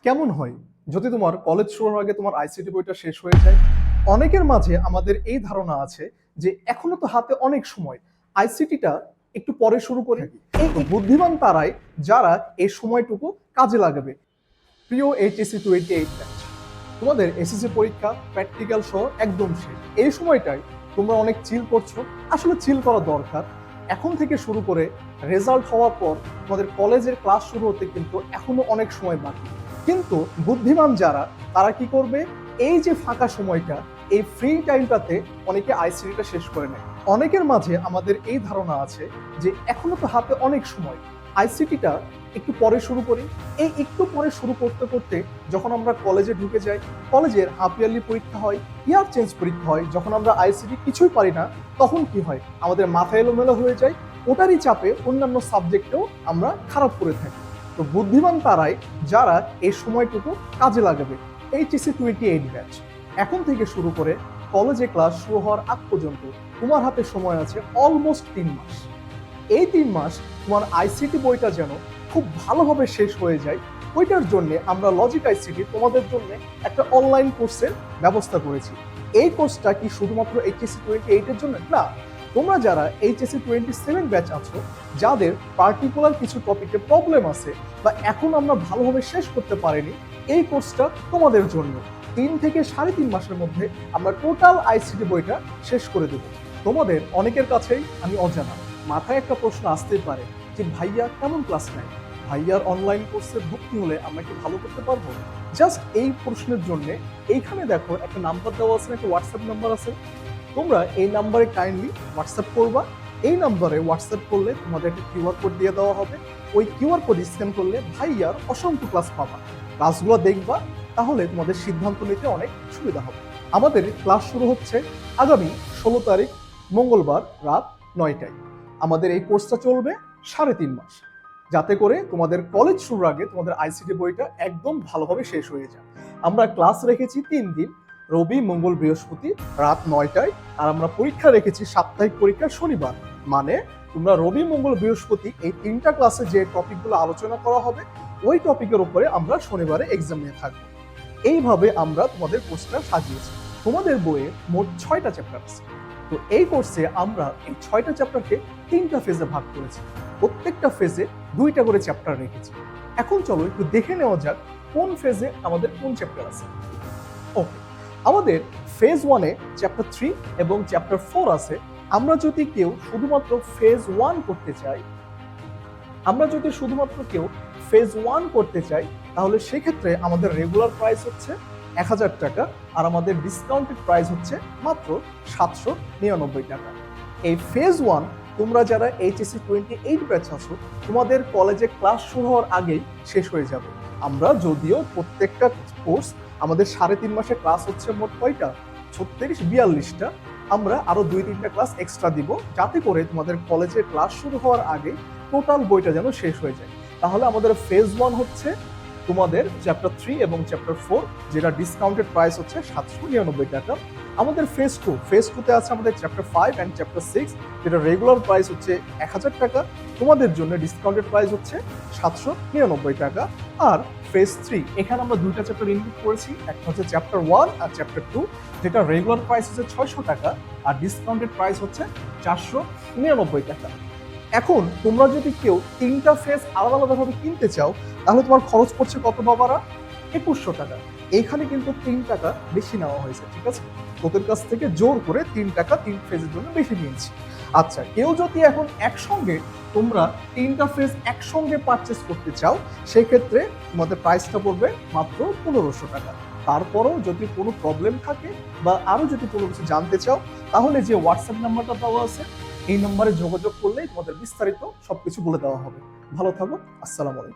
কেমন হয় যদি তোমার কলেজ শুরুর আগে তোমার আইসিটি বইটা শেষ হয়ে যায়? অনেকের মাঝে আমাদের এই ধারণা আছে যে এখনো তো হাতে অনেক সময়, আইসিটিটা একটু পরে শুরু করে থাকি। এই বুদ্ধিমান তারাই যারা এই সময়টুকু কাজে লাগাবে। প্রিয় এইচএসসি 28 ব্যাচ, তোমাদের এসএসসি পরীক্ষা প্র্যাকটিক্যাল সহ একদম শেষ। এই সময়টায় তোমরা অনেক চিল করছো, আসলে চিল করা দরকার। এখন থেকে শুরু করে রেজাল্ট হওয়ার পর তোমাদের কলেজের ক্লাস শুরু হতে কিন্তু এখনো অনেক সময় বাকি। কিন্তু বুদ্ধিমান যারা, তারা কি করবে, এই যে ফাঁকা সময়টা, এই ফ্রি টাইমটাতে অনেকে আইসিটিটা শেষ করে নেয়। অনেকের মাঝে আমাদের এই ধারণা আছে যে এখনো তো হাতে অনেক সময়, আইসিটিটা একটু পরে শুরু করি। এই একটু পরে শুরু করতে করতে যখন আমরা কলেজে ঢুকে যাই, কলেজের হাফ ইয়ারলি পরীক্ষা হয়, ইয়ার চেঞ্জ পরীক্ষা হয়, যখন আমরা আইসিটি কিছুই পারি না, তখন কি হয়, আমাদের মাথা এলোমেলো হয়ে যায়। ওটারই চাপে অন্যান্য সাবজেক্টেও আমরা খারাপ করে থাকি। তো বুদ্ধিমান তারাই যারা এই সময়টুকু কাজে লাগাবে। এইচএসসি 28 ব্যাচ, এখন থেকে শুরু করে কলেজে ক্লাস শুরু হওয়ার আগ পর্যন্ত তোমার হাতে সময় আছে অলমোস্ট 3 মাস। এই 3 মাস তোমার আইসিটি বইটা যেন খুব ভালোভাবে শেষ হয়ে যায়, ওইটার জন্য আমরা লজিক আইসিটি তোমাদের জন্য একটা অনলাইন কোর্সের ব্যবস্থা করেছি। এই কোর্সটা কি শুধুমাত্র এইচএসসি 28 এর জন্য না, তোমরা যারা এইচএসসি 27 ব্যাচ আছো, যাদের পার্টিকুলার কিছু টপিকে প্রবলেম আছে বা এখন আমরা ভালোভাবে শেষ করতে পারিনি, এই কোর্সটা তোমাদের জন্য 3 থেকে 3.5 মাসের মধ্যে আমরা টোটাল আইসিটি বইটা শেষ করে দেব। তোমাদের অনেকের কাছেই আমি অজানা, মাথায় একটা প্রশ্ন আসতেই পারে যে ভাইয়া কেমন ক্লাস নেয়, ভাইয়ার অনলাইন কোর্সে ভর্তি হলে আমরা কি ভালো করতে পারবো? জাস্ট এই প্রশ্নের জন্য এইখানে দেখো একটা নাম্বার দেওয়া আছে, একটা হোয়াটসঅ্যাপ নাম্বার আছে। তোমরা এই নাম্বারে কাইন্ডলি হোয়াটসঅ্যাপ করবা। এই নাম্বারে হোয়াটসঅ্যাপ করলে তোমাদের একটা কিউআর কোড দিয়ে দেওয়া হবে। ওই কিউআর কোড স্ক্যান করলে ভাইয়ার অসংখ্য ক্লাস পাবা, ক্লাসগুলো দেখবা, তাহলে তোমাদের সিদ্ধান্ত নিতে অনেক সুবিধা হবে। আমাদের ক্লাস শুরু হচ্ছে আগামী 16 তারিখ মঙ্গলবার রাত 9টায়। আমাদের এই কোর্সটা চলবে 3.5 মাস, যাতে করে তোমাদের কলেজ শুরুর আগে তোমাদের আইসিটি বইটা একদম ভালোভাবে শেষ হয়ে যায়। আমরা ক্লাস রেখেছি 3 দিন, রবি মঙ্গল বৃহস্পতি রাত 9টায়। আর আমরা পরীক্ষা রেখেছি সাপ্তাহিক পরীক্ষা শনিবার। মানে তোমরা রবি মঙ্গল বৃহস্পতি এই 3টা ক্লাসে যে টপিকগুলো আলোচনা করা হবে, ওই টপিকের উপরে আমরা শনিবারে এক্সাম নিয়ে থাকবো। এইভাবে আমরা তোমাদের কোর্সটা সাজিয়েছি। তোমাদের বইয়ে মোট 6টা চ্যাপ্টার আছে। তো এই কোর্সে আমরা এই 6টা চ্যাপ্টারকে 3টা ফেজে ভাগ করেছি। প্রত্যেকটা ফেজে 2টা করে চ্যাপ্টার রেখেছি। এখন চলো একটু দেখে নেওয়া যাক কোন ফেজে আমাদের কোন চ্যাপ্টার আছে। ওকে, আমাদের ফেজ 1-এ চ্যাপ্টার 3 এবং চ্যাপ্টার 4 আছে। আমরা যদি কেউ শুধুমাত্র ফেজ 1 করতে চাই, তাহলে সেক্ষেত্রে আমাদের রেগুলার প্রাইস হচ্ছে 1000 টাকা, আর আমাদের ডিসকাউন্টেড প্রাইস হচ্ছে মাত্র 799 টাকা। এই ফেজ 1 তোমরা যারা এইচএসসি 28 ব্যাচ আছো, তোমাদের কলেজে ক্লাস শুরু হওয়ার আগেই শেষ হয়ে যাবে। আমরা যদিও প্রত্যেকটা কোর্স আমাদের 3.5 মাসে ক্লাস হচ্ছে মোট কয়টা, 36-42টা, আমরা আরো 2-3টা ক্লাস এক্সট্রা দিব, যাতে করে তোমাদের কলেজে ক্লাস শুরু হওয়ার আগে টোটাল বইটা যেন শেষ হয়ে যায়। তাহলে আমাদের ফেজ 1 হচ্ছে তোমাদের চ্যাপ্টার 3 এবং চ্যাপ্টার 4, যেটা ডিসকাউন্টেড প্রাইস হচ্ছে 799 টাকা। আমাদের ফেজ 2-তে আছে আমাদের চ্যাপ্টার 5 এন্ড চ্যাপ্টার 6, যেটা রেগুলার প্রাইস হচ্ছে 1000 টাকা, তোমাদের জন্য ডিসকাউন্টেড প্রাইস হচ্ছে 799 টাকা। আর ফেজ 3, এখানে আমরা 2টা চ্যাপ্টার ইনক্লুড করেছি, একটা হচ্ছে চ্যাপ্টার 1 আর চ্যাপ্টার 2, যেটা রেগুলার প্রাইস হচ্ছে 600 টাকা আর ডিসকাউন্টেড প্রাইস হচ্ছে 499 টাকা। এখন তোমরা যদি কেউ 3টা ফেজ আলাদা আলাদাভাবে কিনতে চাও, তাহলে তোমার খরচ পড়ছে কত বাবারা? 2100 টাকা। এইখানে কিন্তু 3 টাকা বেশি নেওয়া হয়েছে, ঠিক আছে? তোদের কাছ থেকে জোর করে 3 টাকা 3 ফেজের জন্য বেশি নিয়েছি। আচ্ছা, কেউ যদি এখন একসঙ্গে তোমরা 3টা ফেজ একসঙ্গে পারচেস করতে চাও, সেই ক্ষেত্রে তোমাদের প্রাইসটা পড়বে মাত্র 1500 টাকা। তারপরও যদি কোনো প্রবলেম থাকে বা আরো যদি কোনো কিছু জানতে চাও, তাহলে যে হোয়াটসঅ্যাপ নাম্বারটা দেওয়া আছে, এই নম্বরে যোগাযোগ করলেই তোমাদের বিস্তারিত সবকিছু বলে দেওয়া হবে। ভালো থাকো, আসসালামু আলাইকুম।